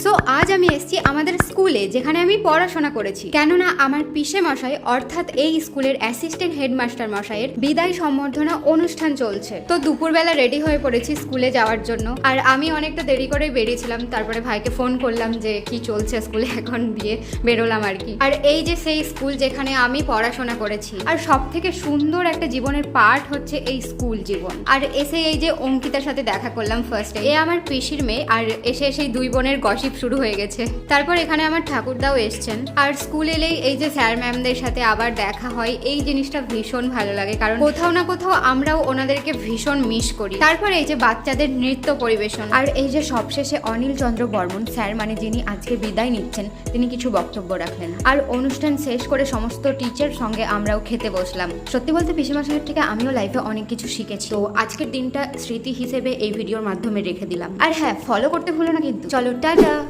So আজ আমি এসেছি আমাদের স্কুলে, যেখানে আমি পড়াশোনা করেছি। কেননা আমার পিসে মশাই অর্থাৎ এই স্কুলের অ্যাসিস্ট্যান্ট হেডমাস্টার মশাইয়ের বিদায় সম্বর্ধনা অনুষ্ঠান চলছে। তো দুপুরবেলা রেডি হয়ে পড়েছি স্কুলে যাওয়ার জন্য। আর আমি অনেকটা দেরি করে বেরিয়েছিলাম, তারপরে ভাইকে ফোন করলাম যে কি চলছে স্কুলে, এখন দিয়ে বেরোলাম আর কি। আর এই যে সেই স্কুল যেখানে আমি পড়াশোনা করেছি, আর সব থেকে সুন্দর একটা জীবনের পার্ট হচ্ছে এই স্কুল জীবন। আর এসে এই যে অঙ্কিতার সাথে দেখা করলাম ফার্স্টে, এ আমার পিসির মেয়ে, আর এসে সেই দুই বোনের গসিপ শুরু হয়ে গেছে। তারপর এখানে আমার ঠাকুরদাও এসছেন। আর স্কুল এলেই এই যে স্যার ম্যামদের সাথে আবার দেখা হয়, এই জিনিসটা ভীষণ ভালো লাগে, কারণ কোথাও না কোথাও আমরাও ওনাদেরকে ভীষণ মিস করি। তারপর এই যে বাচ্চাদের নৃত্য পরিবেশন, আর এই যে সবশেষে অনিল চন্দ্র বর্মন স্যার, মানে যিনি আজকে বিদায় নিচ্ছেন, তিনি কিছু বক্তব্য রাখলেন। আর অনুষ্ঠান শেষ করে সমস্ত টিচার সঙ্গে আমরাও খেতে বসলাম। সত্যি বলতে পিসেমশাইয়ের থেকে আমিও লাইফে অনেক কিছু শিখেছি। তো আজকের দিনটা স্মৃতি হিসেবে এই ভিডিওর মাধ্যমে রেখে দিলাম। আর হ্যাঁ, ফলো করতে ভুলো না কিন্তু। চলো টাটা।